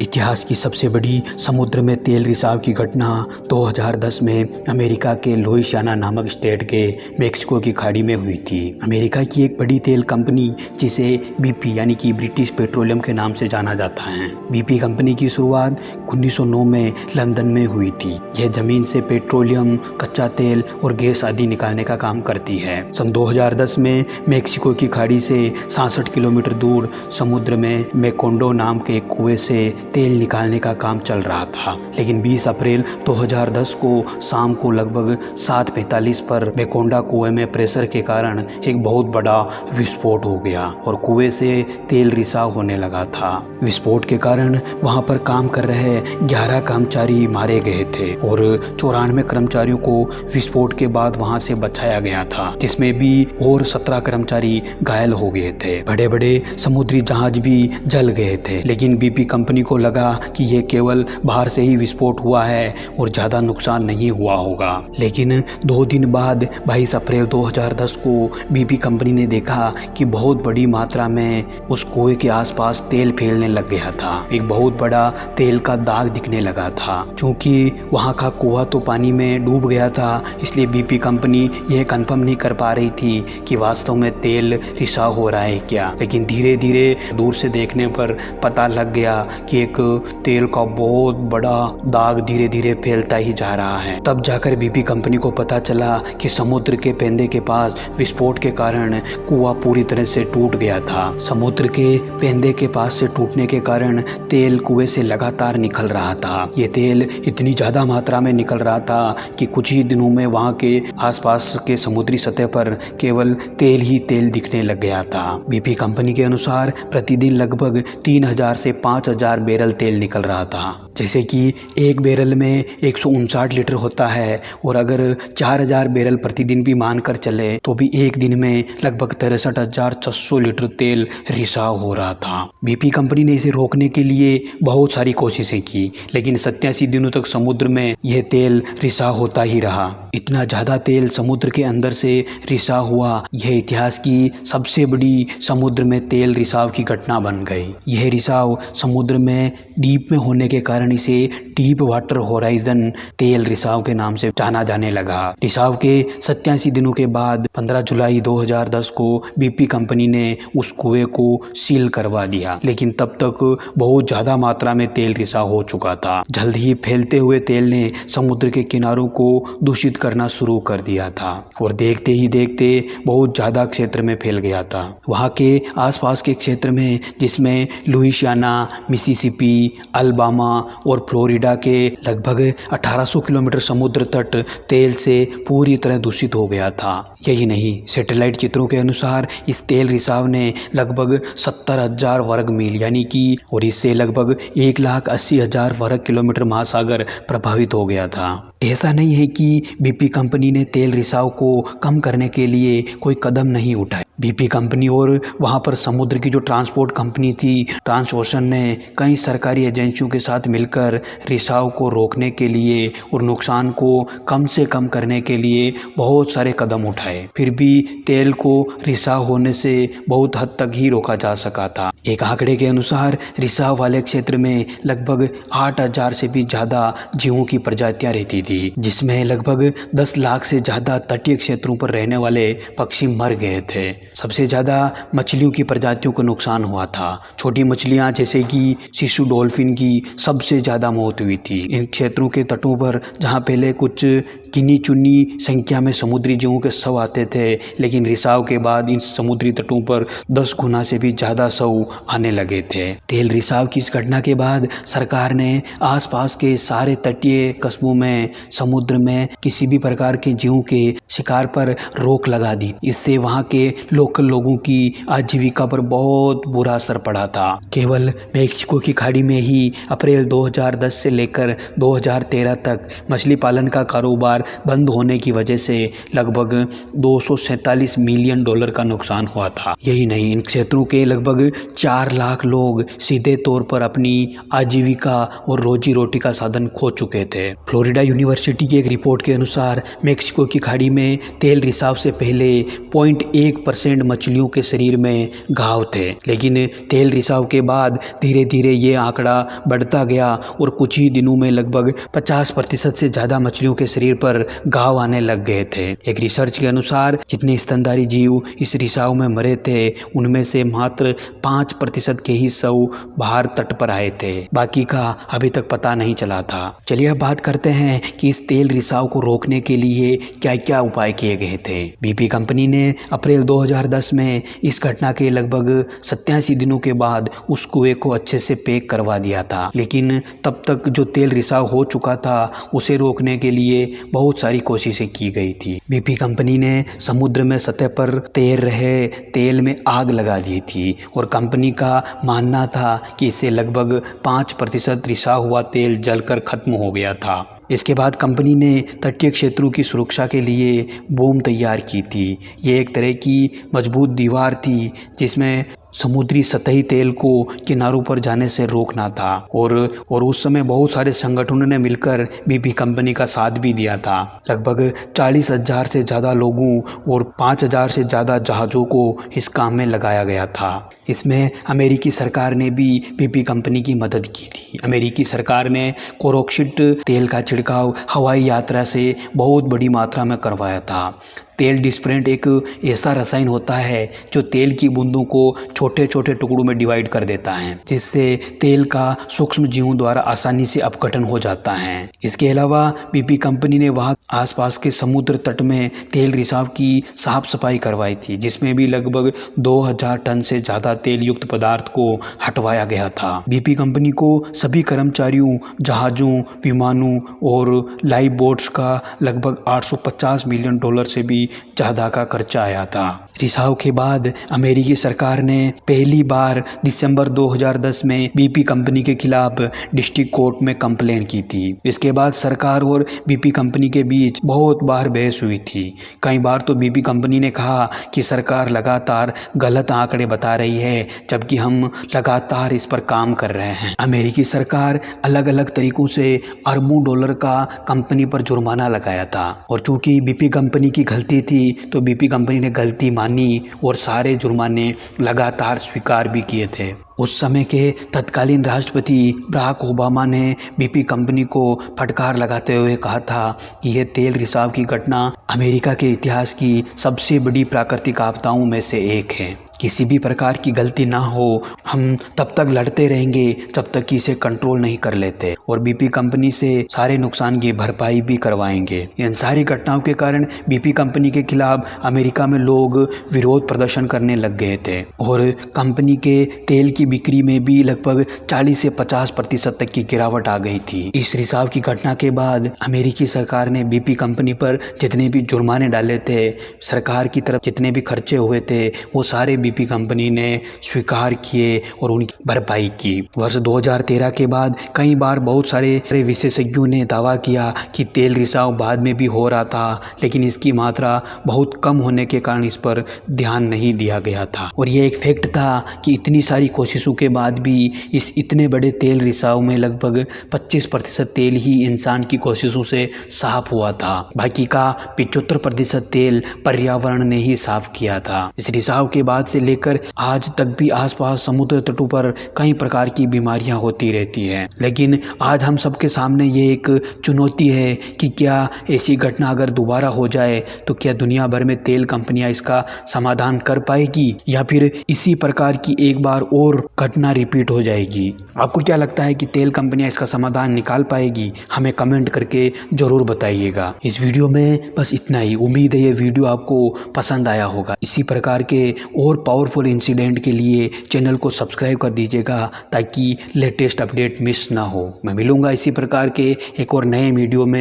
इतिहास की सबसे बड़ी समुद्र में तेल रिसाव की घटना 2010 में अमेरिका के लुइसियाना नामक स्टेट के मेक्सिको की खाड़ी में हुई थी। अमेरिका की एक बड़ी तेल कंपनी जिसे BP यानी कि ब्रिटिश पेट्रोलियम के नाम से जाना जाता है। BP कंपनी की शुरुआत 1909 में लंदन में हुई थी। यह जमीन से पेट्रोलियम, कच्चा तेल और गैस आदि निकालने का काम करती है। सन 2010 में मेक्सिको की खाड़ी से 66 किलोमीटर दूर समुद्र में मेकोंडो नाम के एक कुएं से तेल निकालने का काम चल रहा था, लेकिन 20 अप्रैल 2010 को शाम को लगभग 7:45 पर मेकोंडा कुएं में प्रेशर के कारण एक बहुत बड़ा विस्फोट हो गया और कुएं से तेल रिसाव होने लगा था। विस्फोट के कारण वहां पर काम कर रहे 11 कर्मचारी मारे गए थे और 94 कर्मचारियों को विस्फोट के बाद वहां से बचाया गया था, जिसमें भी और 17 कर्मचारी घायल हो गए थे। बड़े बड़े समुद्री जहाज भी जल गए थे, लेकिन BP कंपनी को लगा कि यह केवल बाहर से ही विस्फोट हुआ है और ज्यादा नुकसान नहीं हुआ होगा। लेकिन 2 दिन बाद 22 अप्रैल 2010 को BP कंपनी ने देखा कि बहुत बड़ी मात्रा में उस कुएं के आसपास तेल फैलने लग गया था। एक बहुत बड़ा तेल का दाग दिखने लगा था। चूंकि वहां का कुआं तो पानी में डूब गया था, इसलिए BP कंपनी यह कंफर्म नहीं कर पा रही थी कि वास्तव में तेल रिसाव हो रहा है क्या। लेकिन धीरे धीरे दूर से देखने पर पता लग गया कि एक तेल का बहुत बड़ा दाग धीरे धीरे फैलता ही जा रहा है। तब जाकर BP कंपनी को पता चला कि समुद्र के पेंदे के पास विस्फोट के कारण कुआं पूरी तरह से टूट गया था। समुद्र के पेंदे के पास से टूटने के कारण तेल कुएं से लगातार निकल रहा था। ये तेल इतनी ज्यादा मात्रा में निकल रहा था कि कुछ ही दिनों में वहां के आसपास के समुद्री सतह पर केवल तेल ही तेल दिखने लग गया था। BP कंपनी के अनुसार प्रतिदिन लगभग 3000 से 5000 बैरल तेल निकल रहा था। जैसे कि एक बैरल में 159 लीटर होता है और अगर 4000 बैरल प्रतिदिन भी मानकर चले तो भी एक दिन में लगभग 63,600 लीटर तेल रिसाव हो रहा था। BP कंपनी ने इसे रोकने के लिए बहुत सारी कोशिशें की, लेकिन 87 दिनों तक समुद्र में यह तेल रिसाव होता ही रहा। इतना ज्यादा तेल समुद्र के अंदर से रिसाव हुआ, यह इतिहास की सबसे बड़ी समुद्र में तेल रिसाव की घटना बन गई। यह रिसाव समुद्र में डीप में होने के कारण इसे डीप वाटर होराइजन तेल रिसाव के नाम से जाना जाने लगा। रिसाव के 87 दिनों के बाद 15 जुलाई 2010 को BP कंपनी ने उस कुएं को सील करवा दिया, लेकिन तब तक बहुत ज्यादा मात्रा में तेल रिसाव हो चुका था। जल्द ही फैलते हुए तेल ने समुद्र के किनारों को दूषित करना शुरू कर दिया था और देखते ही देखते बहुत ज्यादा क्षेत्र में फैल गया था। वहां के आसपास के क्षेत्र में, जिसमें लुइसियाना, मिसिसिपी, अल्बामा और फ्लोरिडा के लगभग 1800 किलोमीटर समुद्र तट तेल से पूरी तरह दूषित हो गया था। यही नहीं, सैटेलाइट चित्रों के अनुसार इस तेल रिसाव ने लगभग 70,000 वर्ग मील यानी कि और इससे लगभग 1,80,000 वर्ग किलोमीटर महासागर प्रभावित हो गया था। ऐसा नहीं है कि BP कंपनी ने तेल रिसाव को कम करने के लिए कोई कदम नहीं उठाए। BP कंपनी और वहां पर समुद्र की जो ट्रांसपोर्ट कंपनी थी ट्रांसओशन ने कई सरकारी एजेंसियों के साथ मिलकर रिसाव को रोकने के लिए और नुकसान को कम से कम करने के लिए बहुत सारे कदम उठाए। फिर भी तेल को रिसाव होने से बहुत हद तक ही रोका जा सका था। एक आंकड़े के अनुसार रिसाव वाले क्षेत्र में लगभग 8,000 से भी ज्यादा जीवों की प्रजातियां रहती थी, जिसमें लगभग 10 लाख से ज्यादा तटीय क्षेत्रों पर रहने वाले पक्षी मर गए थे। सबसे ज्यादा मछलियों की प्रजातियों को नुकसान हुआ था। छोटी मछलियां जैसे कि शिशु डॉल्फिन की सबसे ज्यादा मौत हुई थी। इन क्षेत्रों के तटों पर जहां पहले कुछ गिनी चुनी संख्या में समुद्री जीवों के शव आते थे, लेकिन रिसाव के बाद इन समुद्री तटों पर 10 गुना से भी ज्यादा शव आने लगे थे। तेल रिसाव की इस घटना के बाद सरकार ने आसपास के सारे तटीय कस्बों में समुद्र में किसी भी प्रकार के जीवों के शिकार पर रोक लगा दी। इससे वहां के लोकल लोगों की आजीविका पर बहुत बुरा असर पड़ा था। केवल मेक्सिको की खाड़ी में ही अप्रैल 2010 से लेकर 2013 तक मछली पालन का कारोबार बंद होने की वजह से लगभग $247 मिलियन का नुकसान हुआ था। यही नहीं, इन क्षेत्रों के लगभग 4 लाख लोग सीधे तौर पर अपनी आजीविका और रोजी रोटी का साधन खो चुके थे। फ्लोरिडा यूनिवर्सिटी की एक रिपोर्ट के अनुसार मेक्सिको की खाड़ी में तेल रिसाव से पहले 0.1% 1% मछलियों के शरीर में घाव थे। लेकिन तेल रिसाव के बाद धीरे धीरे ये आंकड़ा बढ़ता गया और कुछ ही दिनों में लगभग 50% से ज़्यादा मछलियों के शरीर पर घाव आने लग गए थे। एक रिसर्च के अनुसार जितने स्तनधारी जीव इस रिसाव में मरे थे उनमें से मात्र 5% के ही शव बाहर तट पर आए थे, बाकी का अभी तक पता नहीं चला था। चलिए अब बात करते हैं कि इस तेल रिसाव को रोकने के लिए क्या क्या उपाय किए गए थे। BP कंपनी ने अप्रैल 2010 में इस घटना के लगभग 87 दिनों के बाद उस कुएं को अच्छे से पैक करवा दिया था, लेकिन तब तक जो तेल रिसाव हो चुका था उसे रोकने के लिए बहुत सारी कोशिशें की गई थी। BP कंपनी ने समुद्र में सतह पर तैर रहे तेल में आग लगा दी थी और कंपनी का मानना था कि इससे लगभग 5% रिसाव हुआ तेल जलकर खत्म हो गया था। इसके बाद कंपनी ने तटीय क्षेत्रों की सुरक्षा के लिए बूम तैयार की थी। ये एक तरह की मजबूत दीवार थी जिसमें समुद्री सतही तेल को किनारों पर जाने से रोकना था और उस समय बहुत सारे संगठनों ने मिलकर BP कंपनी का साथ भी दिया था। लगभग 40,000 से ज़्यादा लोगों और 5,000 से ज़्यादा जहाज़ों को इस काम में लगाया गया था। इसमें अमेरिकी सरकार ने भी BP कंपनी की मदद की थी। अमेरिकी सरकार ने कोरोक्सिट तेल का छिड़काव हवाई यात्रा से बहुत बड़ी मात्रा में करवाया था। तेल डिस्परेंट एक ऐसा रसायन होता है जो तेल की बूंदों को छोटे छोटे टुकड़ों में डिवाइड कर देता है, जिससे तेल का सूक्ष्म जीवों द्वारा आसानी से अपघटन हो जाता है। इसके अलावा BP कंपनी ने वहां आसपास के समुद्र तट में तेल रिसाव की साफ सफाई करवाई थी, जिसमें भी लगभग 2000 टन से ज़्यादा तेल युक्त पदार्थ को हटवाया गया था। BP कंपनी को सभी कर्मचारियों, जहाज़ों, विमानों और लाइफ बोट्स का लगभग $850 मिलियन से भी ज़्यादा का खर्चा आया था। रिसाव के बाद अमेरिकी सरकार ने पहली बार दिसंबर 2010 में BP कंपनी के खिलाफ डिस्ट्रिक्ट कोर्ट में कंप्लेंट की थी। इसके बाद सरकार और BP कंपनी के बीच बहुत बार बहस हुई थी। कई बार तो BP कंपनी ने कहा कि सरकार लगातार गलत आंकड़े बता रही है, जबकि हम लगातार इस पर काम कर रहे हैं। अमेरिकी सरकार अलग अलग तरीकों से अरबों डॉलर का कंपनी पर जुर्माना लगाया था और चूंकि BP कंपनी की गलती थी तो BP कंपनी ने गलती मानी और सारे जुर्माने लगातार स्वीकार भी किए थे। उस समय के तत्कालीन राष्ट्रपति बराक ओबामा ने BP कंपनी को फटकार लगाते हुए कहा था कि यह तेल रिसाव की घटना अमेरिका के इतिहास की सबसे बड़ी प्राकृतिक आपदाओं में से एक है। किसी भी प्रकार की गलती ना हो, हम तब तक लड़ते रहेंगे जब तक कि इसे कंट्रोल नहीं कर लेते और BP कंपनी से सारे नुकसान की भरपाई भी करवाएंगे। इन सारी घटनाओं के कारण BP कंपनी के खिलाफ अमेरिका में लोग विरोध प्रदर्शन करने लग गए थे और कंपनी के तेल की बिक्री में भी लगभग 40 से 50% तक की गिरावट आ गई थी। इस रिसाव की घटना के बाद अमेरिकी सरकार ने BP कंपनी पर जितने भी जुर्माने डाले थे, सरकार की तरफ जितने भी खर्चे हुए थे, वो सारे BP कंपनी ने स्वीकार किए और उनकी भरपाई की। वर्ष 2013 के बाद कई बार बहुत सारे विशेषज्ञों ने दावा किया कि तेल रिसाव बाद में भी हो रहा था, लेकिन इसकी मात्रा बहुत कम होने के कारण इस पर ध्यान नहीं दिया गया था। और ये एक फैक्ट था कि इतनी सारी कोशिशों के बाद भी इस इतने बड़े तेल रिसाव में लगभग 25% तेल ही इंसान की कोशिशों से साफ हुआ था। बाकी का 75% तेल पर्यावरण ने ही साफ किया था। इस रिसाव के बाद से लेकर आज तक भी आसपास समुद्र तटों पर कई प्रकार की बीमारियां होती रहती हैं, लेकिन आज हम सबके सामने ये एक चुनौती है कि क्या ऐसी घटना अगर दोबारा हो जाए तो क्या दुनिया भर में तेल कंपनियां इसका समाधान कर पाएगी या फिर इसी प्रकार की एक बार और घटना रिपीट हो जाएगी। आपको क्या लगता है कि तेल कंपनियां इसका समाधान निकाल पाएगी? हमें कमेंट करके जरूर बताइएगा। इस वीडियो में बस इतना ही। उम्मीद है ये वीडियो आपको पसंद आया होगा। इसी प्रकार के और पावरफुल इंसिडेंट के लिए चैनल को सब्सक्राइब कर दीजिएगा ताकि लेटेस्ट अपडेट मिस ना हो। मैं मिलूंगा इसी प्रकार के एक और नए वीडियो में।